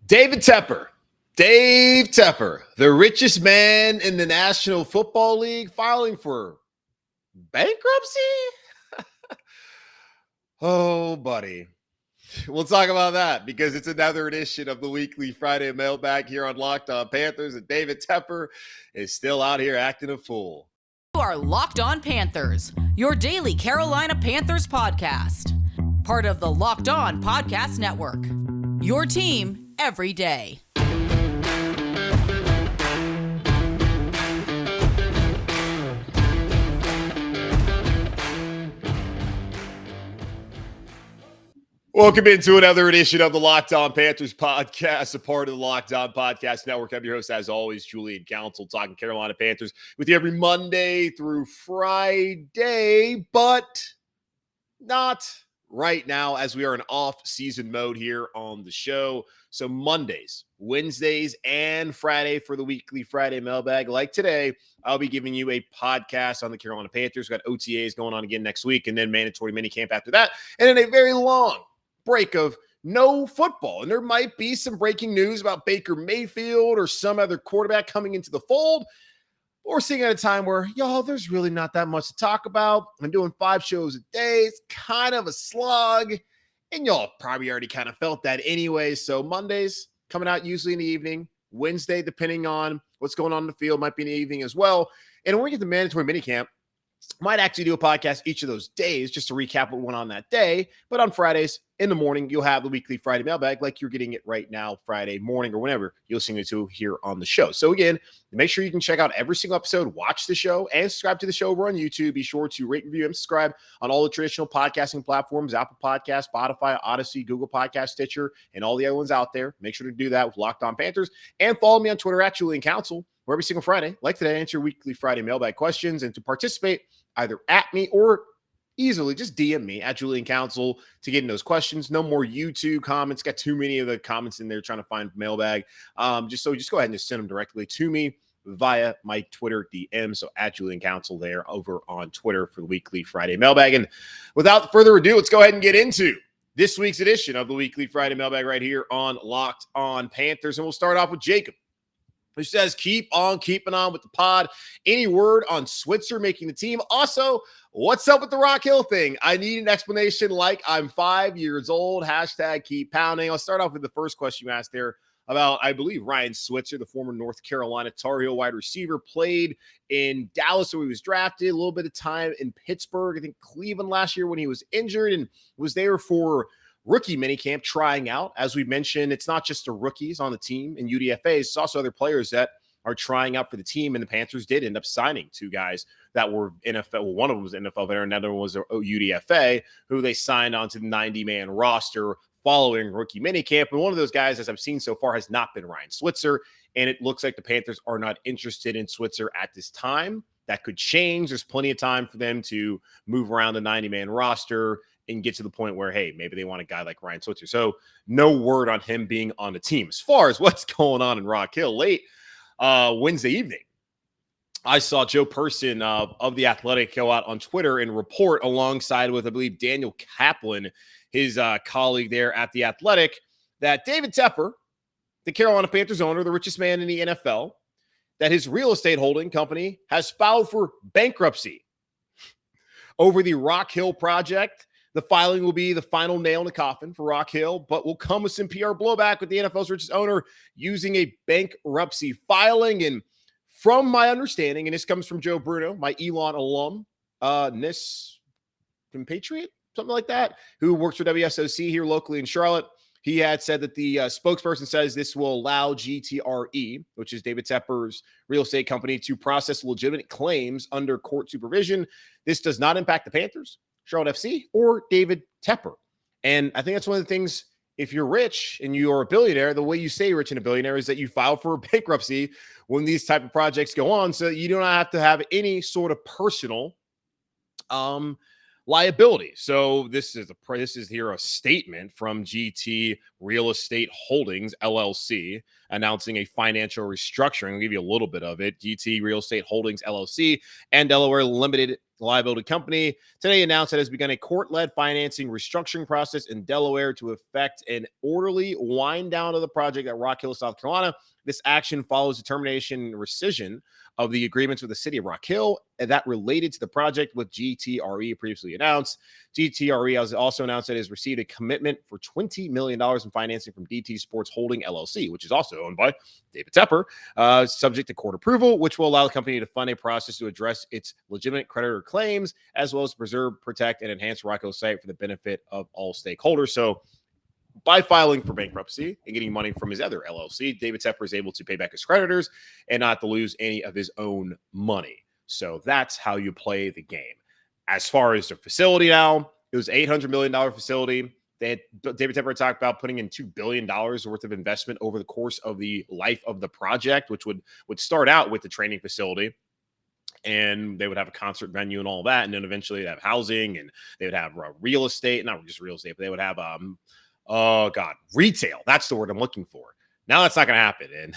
David Tepper, Dave Tepper, the richest man in the National Football League, filing for bankruptcy? Oh, buddy. We'll talk about that because it's another edition of the weekly Friday Mailbag here on Locked On Panthers, and David Tepper is still out here acting a fool. You are Locked On Panthers, your daily Carolina Panthers podcast. Part of the Locked On Podcast Network. Your team every day. Welcome into another edition of the Locked On Panthers podcast, a part of the Locked On Podcast Network. I'm your host, as always, Julian Council, talking Carolina Panthers with you every Monday through Friday, but not right now as we are in off-season mode here on the show. So Mondays, Wednesdays, and Friday for the weekly Friday Mailbag. Like today, I'll be giving you a podcast on the Carolina Panthers. We've got OTAs going on again next week, and then mandatory minicamp after that, and then a very long break of no football. And there might be some breaking news about Baker Mayfield or some other quarterback coming into the fold. But we're seeing at a time where, y'all, there's really not that much to talk about. I'm doing 5 shows a day. It's kind of a slog. And y'all probably already kind of felt that anyway. So Mondays coming out usually in the evening. Wednesday, depending on what's going on in the field, might be in the evening as well. And when we get to mandatory minicamp, might actually do a podcast each of those days just to recap what went on that day. But on Fridays in the morning, you'll have the weekly Friday Mailbag like you're getting it right now, Friday morning or whenever you're listening to here on the show. So again, make sure you can check out every single episode, watch the show, and subscribe to the show over on YouTube. Be sure to rate, review, and subscribe on all the traditional podcasting platforms, Apple Podcasts, Spotify, Odyssey, Google Podcasts, Stitcher, and all the other ones out there. Make sure to do that with Locked On Panthers. And follow me on Twitter at Julian Council, where every single Friday, like today, I answer your weekly Friday Mailbag questions. And to participate, either at me or easily just DM me at Julian Council to get in those questions. No more YouTube comments. Got too many of the comments in there trying to find mailbag. Just go ahead and just send them directly to me via my Twitter DM. So at Julian Council there over on Twitter for the weekly Friday Mailbag. And without further ado, let's go ahead and get into this week's edition of the weekly Friday Mailbag right here on Locked On Panthers. And we'll start off with Jacob, who says, keep on keeping on with the pod. Any word on Switzer making the team? Also, what's up with the Rock Hill thing? I need an explanation like I'm 5 years old. Hashtag keep pounding. I'll start off with the first question you asked there about, I believe, Ryan Switzer, the former North Carolina Tar Heel wide receiver, played in Dallas where he was drafted, a little bit of time in Pittsburgh, I think Cleveland last year when he was injured, and was there for rookie minicamp trying out. As we mentioned, it's not just the rookies on the team and UDFAs, it's also other players that are trying out for the team, and the Panthers did end up signing 2 guys that were NFL. Well, one of them was an NFL veteran, another one was a UDFA, who they signed onto the 90-man roster following rookie minicamp. And one of those guys, as I've seen so far, has not been Ryan Switzer, and it looks like the Panthers are not interested in Switzer at this time. That could change. There's plenty of time for them to move around the 90-man roster and get to the point where, hey, maybe they want a guy like Ryan Switzer. So no word on him being on the team. As far as what's going on in Rock Hill, late Wednesday evening, I saw Joe Person of The Athletic go out on Twitter and report alongside with, I believe, Daniel Kaplan, his colleague there at The Athletic, that David Tepper, the Carolina Panthers owner, the richest man in the NFL, that his real estate holding company has filed for bankruptcy over the Rock Hill project. The filing will be the final nail in the coffin for Rock Hill, but will come with some PR blowback with the NFL's richest owner using a bankruptcy filing. And from my understanding, and this comes from Joe Bruno, my Elon alum, compatriot, something like that, who works for WSOC here locally in Charlotte. He had said that the spokesperson says this will allow GTRE, which is David Tepper's real estate company, to process legitimate claims under court supervision. This does not impact the Panthers, Charlotte FC, or David Tepper. And I think that's one of the things, if you're rich and you're a billionaire, the way you stay rich and a billionaire is that you file for bankruptcy when these type of projects go on, so you don't have to have any sort of personal liability. So this is here a statement from GT Real Estate Holdings LLC announcing a financial restructuring. I'll give you a little bit of it. GT Real Estate Holdings LLC and Delaware Limited liability company, today announced that it has begun a court-led financing restructuring process in Delaware to effect an orderly wind down of the project at Rock Hill, South Carolina. This action follows the termination and rescission of the agreements with the city of Rock Hill that related to the project with GTRE previously announced. GTRE has also announced that it has received a commitment for $20 million in financing from DT Sports Holding LLC, which is also owned by David Tepper, subject to court approval, which will allow the company to fund a process to address its legitimate creditor claims, as well as preserve, protect, and enhance Rock Hill site for the benefit of all stakeholders. So by filing for bankruptcy and getting money from his other LLC, David Tepper is able to pay back his creditors and not to lose any of his own money. So that's how you play the game. As far as the facility now, it was an $800 million facility. David Tepper talked about putting in $2 billion worth of investment over the course of the life of the project, which would start out with the training facility. And they would have a concert venue and all that. And then eventually they'd have housing and they would have real estate, not just real estate, but they would have retail. That's the word I'm looking for. Now that's not going to happen. And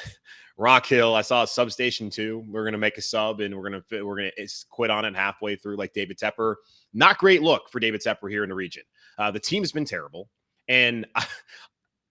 Rock Hill, I saw a substation too. We're going to make a sub and we're going to quit on it halfway through, like David Tepper. Not great look for David Tepper here in the region. The team's been terrible. And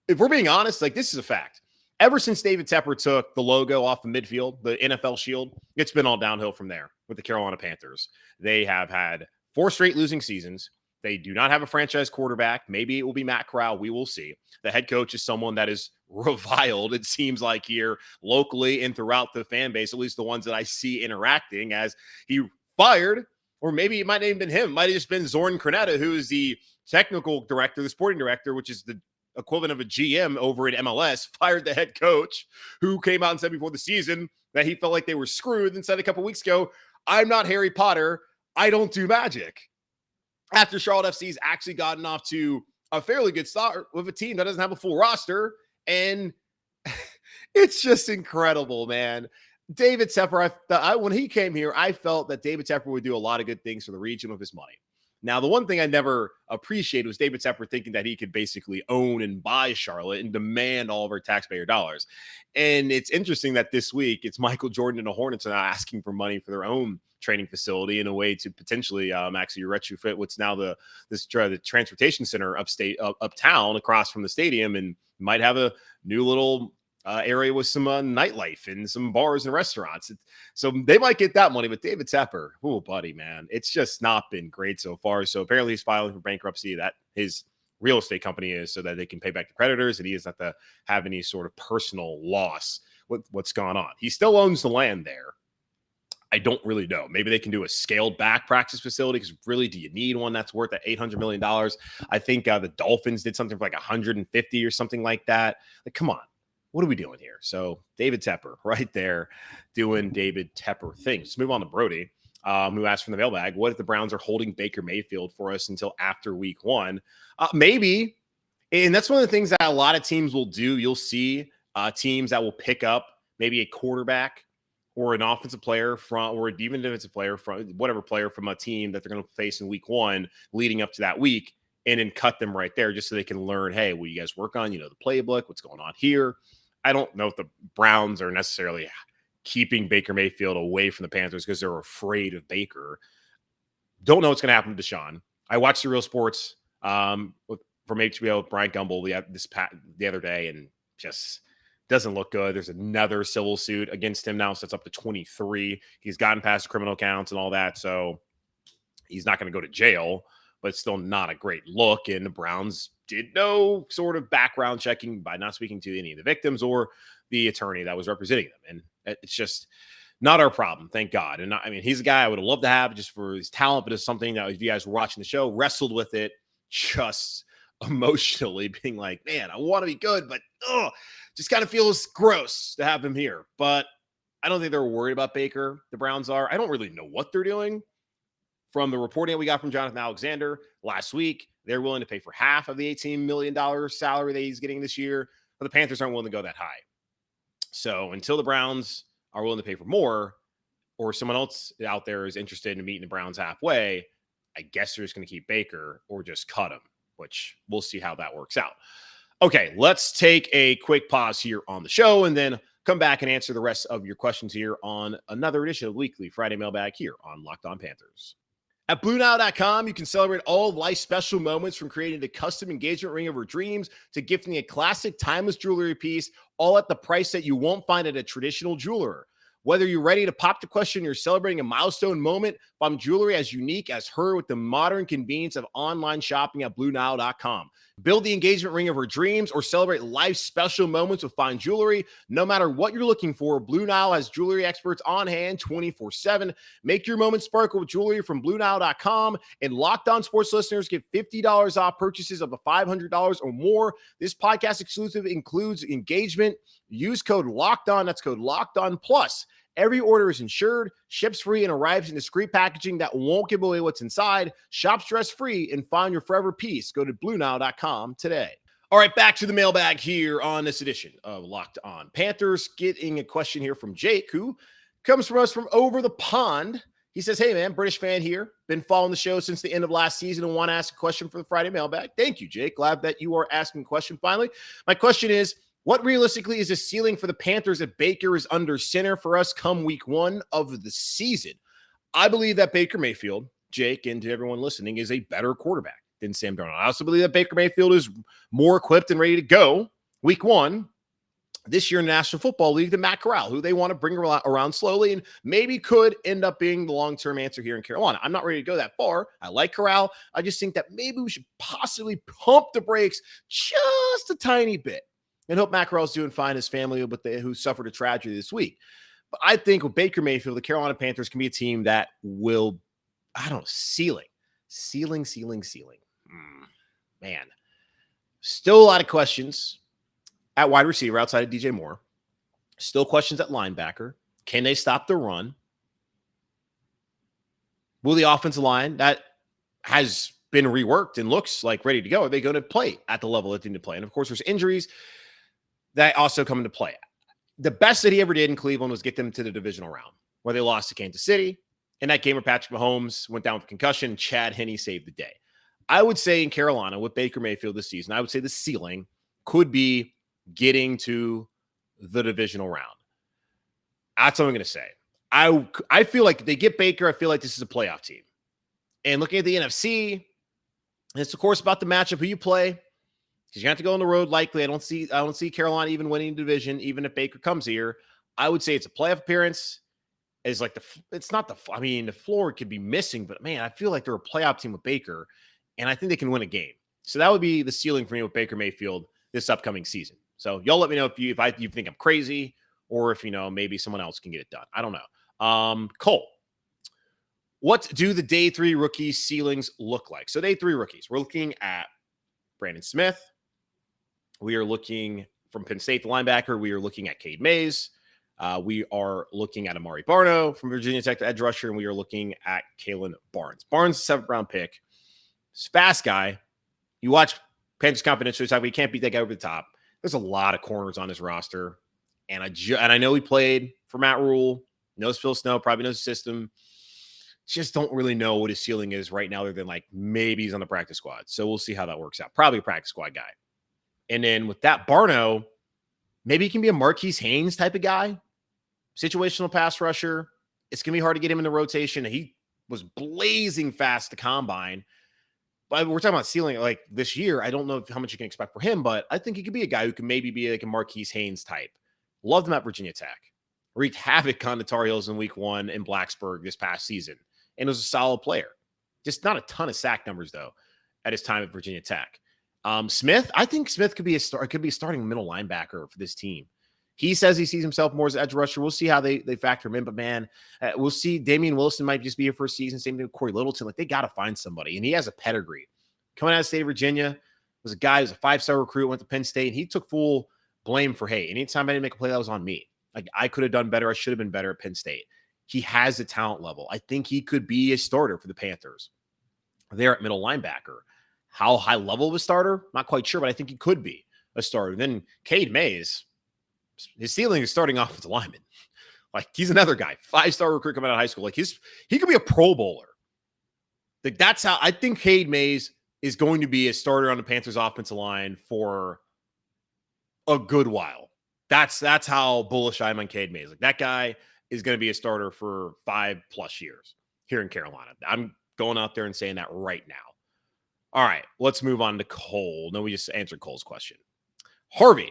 if we're being honest, like, this is a fact. Ever since David Tepper took the logo off the midfield, the NFL shield, it's been all downhill from there with the Carolina Panthers. They have had 4 straight losing seasons. They do not have a franchise quarterback. Maybe it will be Matt Corral. We will see. The head coach is someone that is reviled, it seems like, here locally and throughout the fan base, at least the ones that I see interacting, as he fired, or maybe it might not have been him. It might have just been Zorn Cornetta, who is the technical director, the sporting director, which is the equivalent of a GM over in MLS, fired the head coach, who came out and said before the season that he felt like they were screwed, and said a couple weeks ago, I'm not Harry Potter. I don't do magic. After Charlotte FC's actually gotten off to a fairly good start with a team that doesn't have a full roster. And it's just incredible, man. David Tepper, when he came here, I felt that David Tepper would do a lot of good things for the region with his money. Now, the one thing I never appreciated was David Tepper thinking that he could basically own and buy Charlotte and demand all of our taxpayer dollars. And it's interesting that this week it's Michael Jordan and the Hornets are now asking for money for their own training facility in a way to potentially actually retrofit what's now the transportation center uptown across from the stadium, and might have a new little area with some nightlife and some bars and restaurants. So they might get that money. But David Tepper, oh, buddy, man, it's just not been great so far. So apparently he's filing for bankruptcy, that his real estate company is, so that they can pay back the creditors and he doesn't have to have any sort of personal loss with what's gone on. He still owns the land there. I don't really know. Maybe they can do a scaled back practice facility, because really, do you need one that's worth that $800 million? I think the Dolphins did something for like 150 or something like that. Like, come on. What are we doing here? So David Tepper right there doing David Tepper things. Let's move on to Brody, who asked from the mailbag, what if the Browns are holding Baker Mayfield for us until after week 1? Maybe. And that's one of the things that a lot of teams will do. You'll see teams that will pick up maybe a quarterback or an offensive player from, or even defensive player from, whatever player from a team that they're going to face in week 1 leading up to that week, and then cut them right there just so they can learn, hey, what you guys work on, the playbook, what's going on here. I don't know if the Browns are necessarily keeping Baker Mayfield away from the Panthers because they're afraid of Baker. Don't know what's going to happen to Deshaun. I watched The Real Sports from HBO with Brian Gumbel the other day, and just doesn't look good. There's another civil suit against him now, so it's up to 23. He's gotten past criminal counts and all that, so he's not going to go to jail, but it's still not a great look. And the Browns did no sort of background checking by not speaking to any of the victims or the attorney that was representing them. And it's just not our problem, thank God. And I mean, he's a guy I would have loved to have just for his talent, but it's something that, if you guys were watching the show, wrestled with it just emotionally, being like, man, I want to be good, but just kind of feels gross to have him here. But I don't think they're worried about Baker. The Browns are. I don't really know what they're doing. From the reporting that we got from Jonathan Alexander last week, they're willing to pay for half of the $18 million salary that he's getting this year, but the Panthers aren't willing to go that high. So until the Browns are willing to pay for more, or someone else out there is interested in meeting the Browns halfway, I guess they're just going to keep Baker or just cut him, which we'll see how that works out. Okay, let's take a quick pause here on the show and then come back and answer the rest of your questions here on another edition of Weekly Friday Mailbag here on Locked On Panthers. At BlueNile.com, you can celebrate all of life's special moments, from creating the custom engagement ring of your dreams to gifting a classic timeless jewelry piece, all at the price that you won't find at a traditional jeweler. Whether you're ready to pop the question, you're celebrating a milestone moment, find jewelry as unique as her with the modern convenience of online shopping at BlueNile.com. Build the engagement ring of her dreams or celebrate life's special moments with fine jewelry. No matter what you're looking for, Blue Nile has jewelry experts on hand 24/7. Make your moment sparkle with jewelry from BlueNile.com. And Locked On Sports listeners get $50 off purchases of $500 or more. This podcast exclusive includes engagement. Use code Locked On. That's code Locked On Plus. Every order is insured, ships free, and arrives in discreet packaging that won't give away what's inside. Shop stress-free and find your forever piece. Go to BlueNile.com today. All right, back to the mailbag here on this edition of Locked On Panthers. Getting a question here from Jake, who comes from us from over the pond. He says, hey, man, British fan here. Been following the show since the end of last season and want to ask a question for the Friday mailbag. Thank you, Jake. Glad that you are asking a question finally. My question is, what realistically is the ceiling for the Panthers if Baker is under center for us come week 1 of the season? I believe that Baker Mayfield, Jake, and to everyone listening, is a better quarterback than Sam Darnold. I also believe that Baker Mayfield is more equipped and ready to go week 1 this year in the National Football League than Matt Corral, who they want to bring around slowly and maybe could end up being the long-term answer here in Carolina. I'm not ready to go that far. I like Corral. I just think that maybe we should possibly pump the brakes just a tiny bit and hope Matt Corral's doing fine, his family, who suffered a tragedy this week. But I think with Baker Mayfield, the Carolina Panthers can be a team that will, ceiling. Man, still a lot of questions at wide receiver outside of DJ Moore. Still questions at linebacker. Can they stop the run? Will the offensive line that has been reworked and looks like ready to go, are they going to play at the level that they need to play? And of course, there's injuries that also come into play. The best that he ever did in Cleveland was get them to the divisional round, where they lost to Kansas City. In that game where Patrick Mahomes went down with concussion, Chad Henne saved the day. I would say in Carolina with Baker Mayfield this season, I would say the ceiling could be getting to the divisional round. That's what I'm going to say. I feel like if they get Baker, I feel like this is a playoff team. And looking at the NFC, it's of course about the matchup, who you play, because you have to go on the road. Likely, I don't see Carolina even winning the division, even if Baker comes here. I would say it's a playoff appearance. The floor could be missing, but man, I feel like they're a playoff team with Baker, and I think they can win a game. So that would be the ceiling for me with Baker Mayfield this upcoming season. So y'all let me know if you think I'm crazy, or if maybe someone else can get it done. I don't know. Cole, what do the day 3 rookie ceilings look like? So day 3 rookies, we're looking at Brandon Smith. We are looking from Penn State, the linebacker. We are looking at Cade Mays. We are looking at Amari Barno from Virginia Tech, the edge rusher, and we are looking at Kalen Barnes. Barnes, 7th-round pick. He's a fast guy. You watch Panthers Confidential, talk about you can't beat that guy over the top. There's a lot of corners on his roster, and I know he played for Matt Rhule, knows Phil Snow, probably knows the system. Just don't really know what his ceiling is right now, other than maybe he's on the practice squad. So we'll see how that works out. Probably a practice squad guy. And then with that, Barno, maybe he can be a Marquise Haynes type of guy, situational pass rusher. It's going to be hard to get him in the rotation. He was blazing fast to combine. But we're talking about ceiling this year. I don't know how much you can expect for him, but I think he could be a guy who can maybe be like a Marquise Haynes type. Loved him at Virginia Tech. Wreaked havoc on the Tar Heels in week 1 in Blacksburg this past season. And was a solid player. Just not a ton of sack numbers, though, at his time at Virginia Tech. Smith, I think Smith could be a starting middle linebacker for this team. He says he sees himself more as an edge rusher. We'll see how they factor him in. But, man, we'll see. Damian Wilson might just be here for a season. Same thing with Corey Littleton. They got to find somebody. And he has a pedigree. Coming out of the state of Virginia, was a guy who's a 5-star recruit, went to Penn State, and he took full blame for, hey, anytime I didn't make a play, that was on me. I could have done better. I should have been better at Penn State. He has a talent level. I think he could be a starter for the Panthers. There at middle linebacker. How high level of a starter? Not quite sure, but I think he could be a starter. Then Cade Mays, his ceiling is starting offensive lineman. He's another guy, 5-star recruit coming out of high school. He could be a Pro Bowler. That's how I think Cade Mays is going to be a starter on the Panthers offensive line for a good while. That's how bullish I am on Cade Mays. That guy is going to be a starter for 5+ years here in Carolina. I'm going out there and saying that right now. All right, let's move on to Cole. No, we just answered Cole's question. Harvey.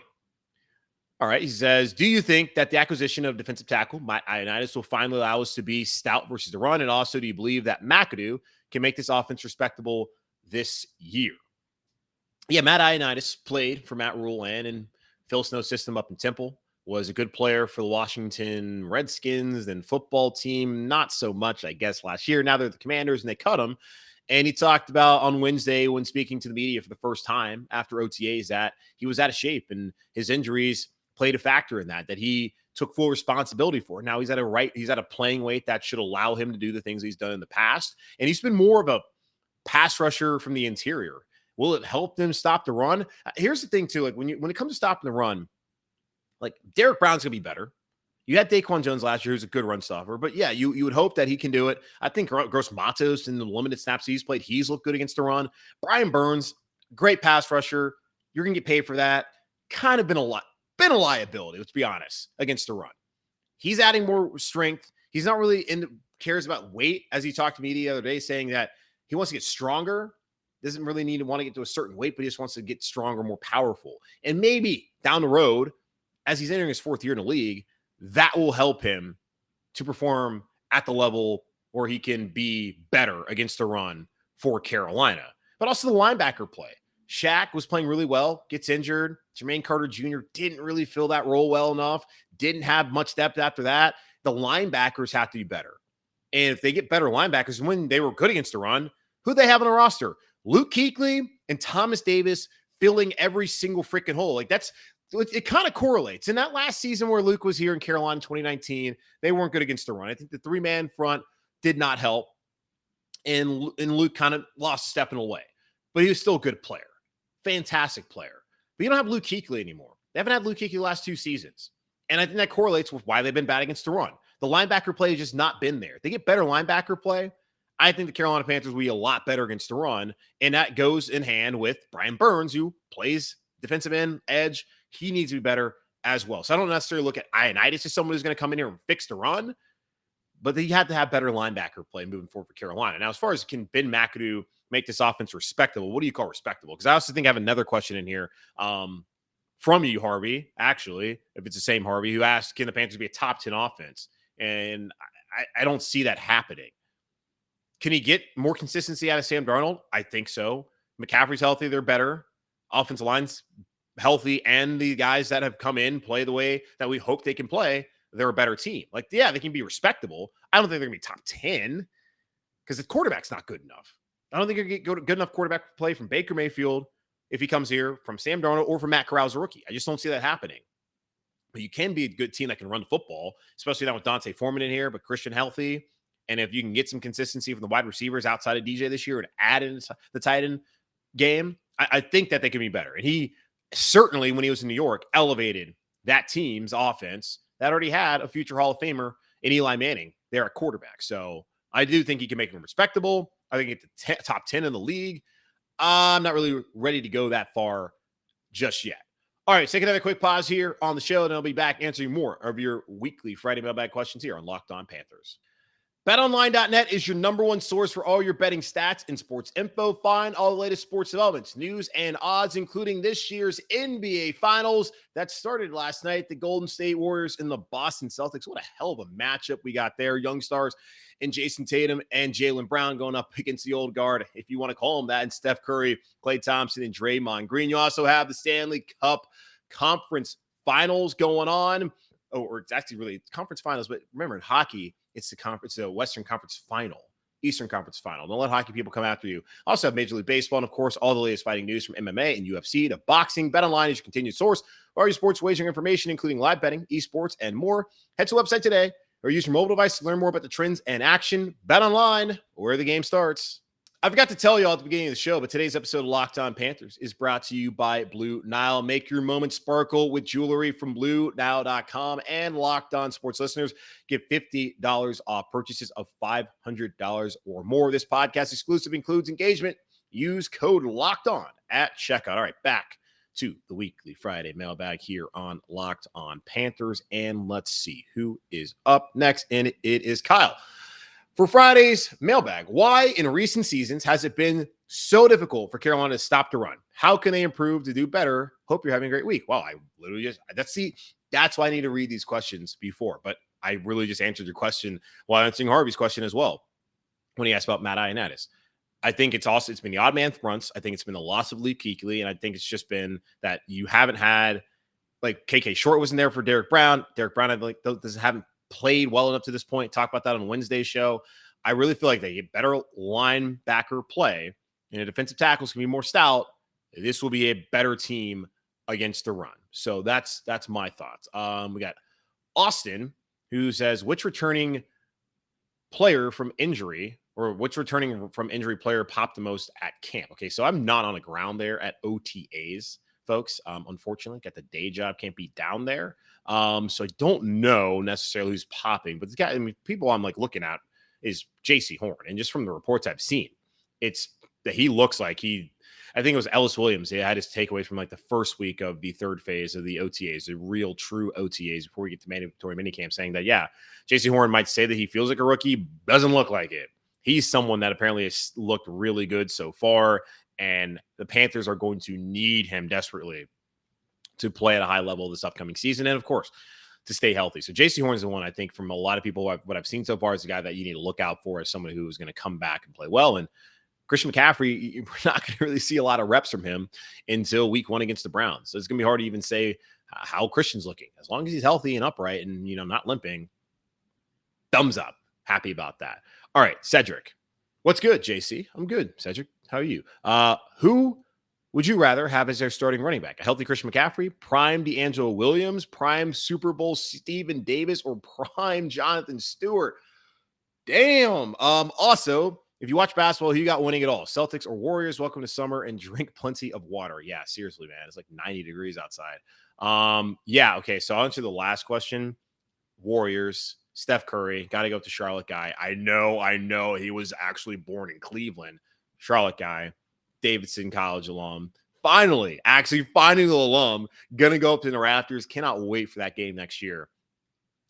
All right, he says, do you think that the acquisition of defensive tackle, Matt Ioannidis, will finally allow us to be stout versus the run? And also, do you believe that McAdoo can make this offense respectable this year? Yeah, Matt Ioannidis played for Matt Rhule and in Phil Snow's system up in Temple, was a good player for the Washington Redskins and football team. Not so much, I guess, last year. Now they're the Commanders and they cut him. And he talked about on Wednesday when speaking to the media for the first time after OTAs that he was out of shape and his injuries played a factor in that he took full responsibility for. Now he's at a playing weight that should allow him to do the things he's done in the past. And he's been more of a pass rusher from the interior. Will it help them stop the run? Here's the thing too, like when it comes to stopping the run, like Derek Brown's gonna be better. You had Daquan Jones last year, who's a good run stopper, but yeah, you would hope that he can do it. I think Gross Matos in the limited snaps he's played, he's looked good against the run. Brian Burns, great pass rusher. You're gonna get paid for that. Kind of been a liability, let's be honest, against the run. He's adding more strength. He's not really cares about weight, as he talked to me the other day, saying that he wants to get stronger. Doesn't really want to get to a certain weight, but he just wants to get stronger, more powerful. And maybe down the road, as he's entering his fourth year in the league, that will help him to perform at the level where he can be better against the run for Carolina. But also the linebacker play. Shaq was playing really well, gets injured. Jermaine Carter Jr. didn't really fill that role well enough, didn't have much depth after that. The linebackers have to be better. And if they get better linebackers, when they were good against the run, who they have on the roster? Luke Kuechly and Thomas Davis filling every single freaking hole. Like it kind of correlates. In that last season where Luke was here in Carolina in 2019, they weren't good against the run. I think the three-man front did not help. And Luke kind of lost a step in a way. But he was still a good player. Fantastic player. But you don't have Luke Kuechly anymore. They haven't had Luke Kuechly the last two seasons. And I think that correlates with why they've been bad against the run. The linebacker play has just not been there. If they get better linebacker play, I think the Carolina Panthers will be a lot better against the run. And that goes in hand with Brian Burns, who plays defensive end, edge. He needs to be better as well. So I don't necessarily look at Ioannidis as someone who's going to come in here and fix the run, but he had to have better linebacker play moving forward for Carolina. Now, as far as can Ben McAdoo make this offense respectable, what do you call respectable? Because I also think I have another question in here from you, Harvey, actually, if it's the same Harvey, who asked, can the Panthers be a top 10 offense? And I don't see that happening. Can he get more consistency out of Sam Darnold? I think so. McCaffrey's healthy. They're better. Offensive line's healthy. And the guys that have come in play the way that we hope they can play. They're a better team. Like, yeah, they can be respectable. I don't think they're going to be top 10 because the quarterback's not good enough. I don't think you're going to get good enough quarterback play from Baker Mayfield if he comes here, from Sam Darnold, or from Matt Corral as a rookie. I just don't see that happening. But you can be a good team that can run the football, especially now with Dante Foreman in here, but Christian healthy. And if you can get some consistency from the wide receivers outside of DJ this year and add in the tight end game, I think that they can be better. And he certainly, when he was in New York, elevated that team's offense that already had a future Hall of Famer in Eli Manning there at quarterback. So I do think he can make them respectable. I think get the top 10 in the league. I'm not really ready to go that far just yet. All right, let's take another quick pause here on the show, and I'll be back answering more of your weekly Friday Mailbag questions here on Locked On Panthers. BetOnline.net is your number one source for all your betting stats and sports info. Find all the latest sports developments, news, and odds, including this year's NBA Finals that started last night. The Golden State Warriors and the Boston Celtics. What a hell of a matchup we got there. Young stars and Jason Tatum and Jaylen Brown going up against the old guard, if you want to call them that, and Steph Curry, Klay Thompson, and Draymond Green. You also have the Stanley Cup Conference Finals going on. Or it's actually really conference finals, but remember in hockey, it's the Western Conference Final, Eastern Conference Final. Don't let hockey people come after you. Also have Major League Baseball, and of course, all the latest fighting news from MMA and UFC to boxing. BetOnline is your continued source for all your sports wagering information, including live betting, esports, and more. Head to the website today or use your mobile device to learn more about the trends and action. BetOnline, where the game starts. I forgot to tell you all at the beginning of the show, but today's episode of Locked On Panthers is brought to you by Blue Nile. Make your moment sparkle with jewelry from BlueNile.com, and Locked On Sports listeners get $50 off purchases of $500 or more. This podcast exclusive includes engagement. Use code Locked On at checkout. All right, back to the weekly Friday mailbag here on Locked On Panthers, and let's see who is up next, and it is Kyle For Friday's mailbag, why in recent seasons has it been so difficult for Carolina to stop the run? How can they improve to do better? Hope you're having a great week. Wow, I literally just that's why I need to read these questions before, but I really just answered your question while answering Harvey's question as well when he asked about Matt Ioannidis. I think it's been the odd man fronts. I think it's been the loss of Luke Kuechly, and I think it's just been that you haven't had like KK Short wasn't there for Derek Brown. Derek Brown, haven't played well enough to this point. Talk about that on Wednesday's show. I really feel like they get better linebacker play and the defensive tackles can be more stout. This will be a better team against the run. So that's my thoughts. We got Austin who says, which returning player from injury or which returning from injury player popped the most at camp? Okay, so I'm not on the ground there at OTAs, folks. Unfortunately, got the day job, can't be down there. So I don't know necessarily who's popping, but the guy, people I'm like looking at is JC Horn. And just from the reports I've seen, it's that he looks like I think it was Ellis Williams. He had his takeaways from like the first week of the third phase of the OTAs, the real true OTAs before we get to mandatory minicamp, saying that, yeah, JC Horn might say that he feels like a rookie, doesn't look like it. He's someone that apparently has looked really good so far, and the Panthers are going to need him desperately to play at a high level this upcoming season, and of course, to stay healthy. So JC Horn is the one I think from a lot of people, what I've seen so far is the guy that you need to look out for as someone who is going to come back and play well. And Christian McCaffrey, we're not going to really see a lot of reps from him until week 1 against the Browns. So it's going to be hard to even say how Christian's looking. As long as he's healthy and upright and, not limping, thumbs up. Happy about that. All right, Cedric. What's good, JC? I'm good. Cedric, how are you? Who would you rather have as their starting running back? A healthy Christian McCaffrey, prime D'Angelo Williams, prime Super Bowl Stephen Davis, or prime Jonathan Stewart? Damn. Also, if you watch basketball, who you got winning it all? Celtics or Warriors? Welcome to summer and drink plenty of water. Yeah, seriously, man. It's like 90 degrees outside. Yeah, okay. So I'll answer the last question. Warriors, Steph Curry, got to go with the Charlotte guy. I know. He was actually born in Cleveland. Charlotte guy, Davidson College alum. Finally finding the alum. Gonna go up to the Raptors. Cannot wait for that game next year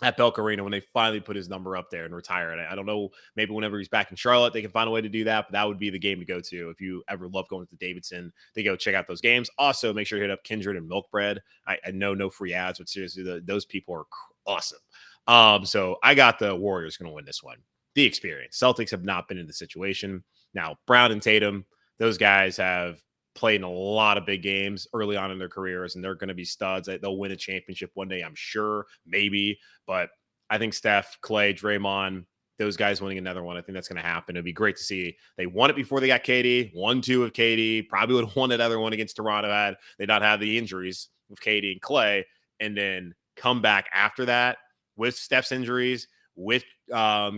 at Belk Arena when they finally put his number up there and retire it. I don't know, maybe whenever he's back in Charlotte, they can find a way to do that, but that would be the game to go to. If you ever love going to Davidson, they go check out those games. Also, make sure you hit up Kindred and Milk Bread. I know no free ads, but seriously, those people are awesome. So I got the Warriors going to win this one. The experience. Celtics have not been in the situation. Now, Brown and Tatum, those guys have played in a lot of big games early on in their careers, and they're going to be studs. They'll win a championship one day, I'm sure, maybe. But I think Steph, Clay, Draymond, those guys winning another one, I think that's going to happen. It'd be great to see. They won it before they got KD, 1-2 with KD, probably would have won another one against Toronto had they not had the injuries with KD and Clay, and then come back after that with Steph's injuries, with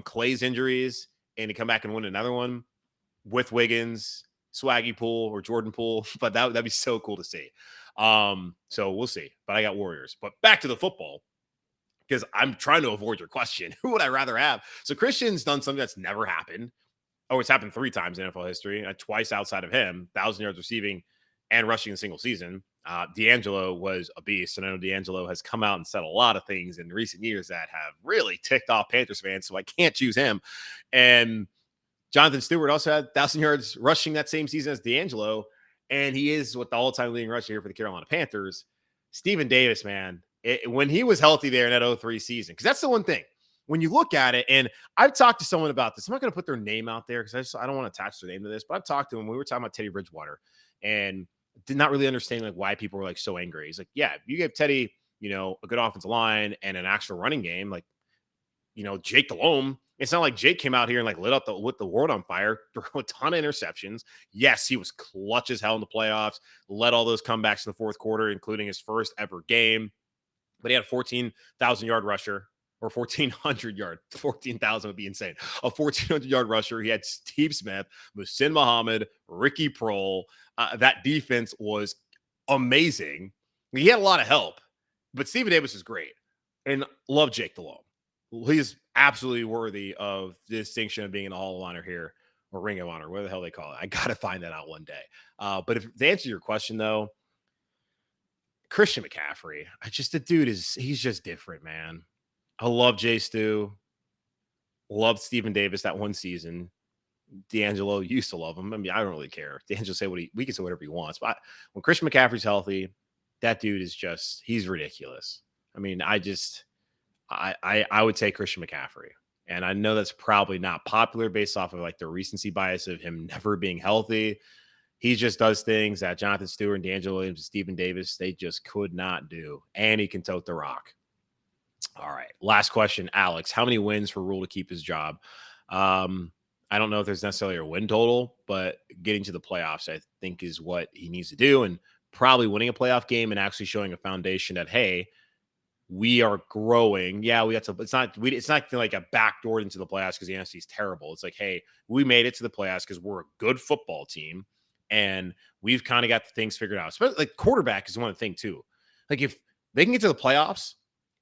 Clay's injuries, and to come back and win another one with Wiggins, Swaggy Poole or Jordan Poole, but that'd be so cool to see. So we'll see. But I got Warriors. But back to the football, because I'm trying to avoid your question. Who would I rather have? So Christian's done something that's never happened. Oh, it's happened 3 times in NFL history, twice outside of him, 1,000 yards receiving and rushing in a single season. D'Angelo was a beast, and I know D'Angelo has come out and said a lot of things in recent years that have really ticked off Panthers fans, so I can't choose him. And Jonathan Stewart also had 1,000 yards rushing that same season as D'Angelo, and he is what the all-time leading rusher here for the Carolina Panthers. Stephen Davis, man, when he was healthy there in that 2003 season, because that's the one thing. When you look at it, and I've talked to someone about this. I'm not going to put their name out there because I don't want to attach their name to this, but I've talked to him. We were talking about Teddy Bridgewater and did not really understand like why people were like so angry. He's like, yeah, if you give Teddy, a good offensive line and an actual running game, like, Jake Delhomme, it's not like Jake came out here and like lit up the world on fire, threw a ton of interceptions. Yes, he was clutch as hell in the playoffs, led all those comebacks in the fourth quarter, including his first ever game. But he had a 14,000 yard rusher, or 1,400 yard. 14,000 would be insane. A 1,400 yard rusher. He had Steve Smith, Muhsin Muhammad, Ricky Prohl. That defense was amazing. He had a lot of help, but Stephen Davis is great. And love Jake Delhomme. He's absolutely worthy of the distinction of being in the Hall of Honor here, or Ring of Honor, whatever the hell they call it. I got to find that out one day. But if to answer your question, though, Christian McCaffrey, the dude he's just different, man. I love Jay Stu. loved Stephen Davis that one season. D'Angelo used to love him. I mean, I don't really care. D'Angelo say we can say whatever he wants. But when Christian McCaffrey's healthy, that dude is he's ridiculous. I mean, I would take Christian McCaffrey. And I know that's probably not popular based off of like the recency bias of him never being healthy. He just does things that Jonathan Stewart and D'Angelo Williams and Stephen Davis, they just could not do. And he can tote the rock. All right. Last question, Alex. How many wins for Rhule to keep his job? I don't know if there's necessarily a win total, but getting to the playoffs, I think, is what he needs to do. And probably winning a playoff game and actually showing a foundation that, hey, we are growing. Yeah, it's not like a backdoor into the playoffs because the NFC is terrible. It's like, hey, we made it to the playoffs because we're a good football team and we've kind of got the things figured out. Especially like quarterback is one thing too. Like if they can get to the playoffs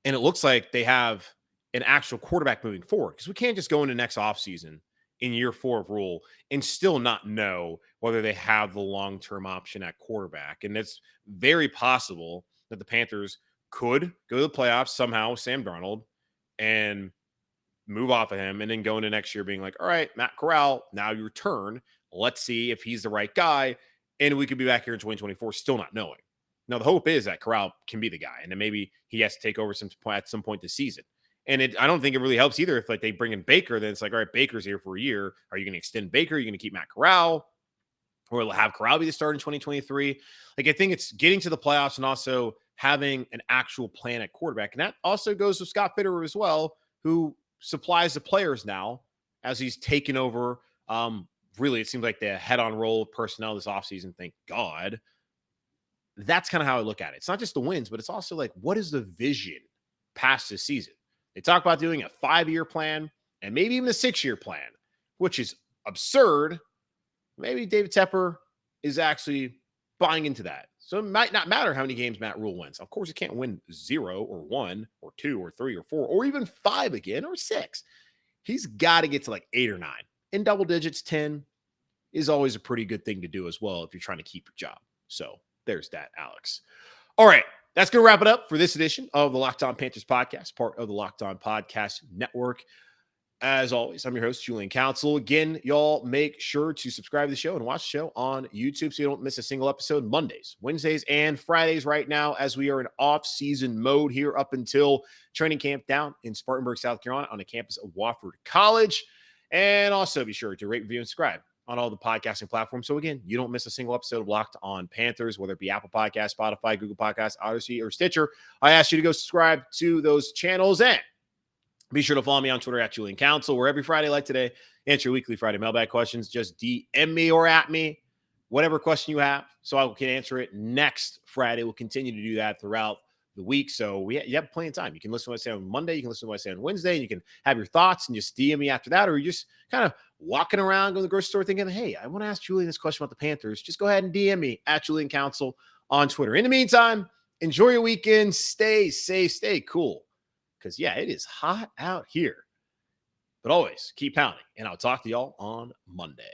and it looks like they have an actual quarterback moving forward, because we can't just go into next offseason in year 4 of Rhule and still not know whether they have the long-term option at quarterback. And it's very possible that the Panthers could go to the playoffs somehow with Sam Darnold and move off of him and then go into next year being like, all right, Matt Corral, now your turn. Let's see if he's the right guy. And we could be back here in 2024 still not knowing. Now, the hope is that Corral can be the guy, and then maybe he has to take over at some point this season. And I don't think it really helps either if like they bring in Baker, then it's like, all right, Baker's here for a year. Are you going to extend Baker? Are you going to keep Matt Corral? Or have Corral be the start in 2023? Like, I think it's getting to the playoffs and also having an actual plan at quarterback. And that also goes with Scott Fitterer as well, who supplies the players now as he's taken over. Really, it seems like the head-on role of personnel this offseason. Thank God. That's kind of how I look at it. It's not just the wins, but it's also like, what is the vision past this season? They talk about doing a 5-year plan and maybe even a 6-year plan, which is absurd. Maybe David Tepper is actually buying into that. So it might not matter how many games Matt Rhule wins. Of course, he can't win 0 or 1 or 2 or 3 or 4 or even 5 again or 6. He's got to get to like 8 or 9. In double digits, 10 is always a pretty good thing to do as well if you're trying to keep your job. So there's that, Alex. All right. That's going to wrap it up for this edition of the Locked On Panthers podcast, part of the Locked On Podcast Network. As always, I'm your host, Julian Council. Again, y'all make sure to subscribe to the show and watch the show on YouTube so you don't miss a single episode Mondays, Wednesdays, and Fridays right now as we are in off-season mode here up until training camp down in Spartanburg, South Carolina on the campus of Wofford College. And also be sure to rate, review, and subscribe on all the podcasting platforms. So again, you don't miss a single episode of Locked On Panthers, whether it be Apple Podcasts, Spotify, Google Podcasts, Odyssey, or Stitcher. I ask you to go subscribe to those channels and be sure to follow me on Twitter at Julian Council, where every Friday like today, answer your weekly Friday mailbag questions. Just DM me or at me, whatever question you have, so I can answer it next Friday. We'll continue to do that throughout the week. So you have plenty of time. You can listen to what I say on Monday. You can listen to what I say on Wednesday. You can have your thoughts and just DM me after that, or you're just kind of walking around, going to the grocery store thinking, hey, I want to ask Julian this question about the Panthers. Just go ahead and DM me at Julian Council on Twitter. In the meantime, enjoy your weekend. Stay safe, stay cool. Because, yeah, it is hot out here. But always keep pounding. And I'll talk to y'all on Monday.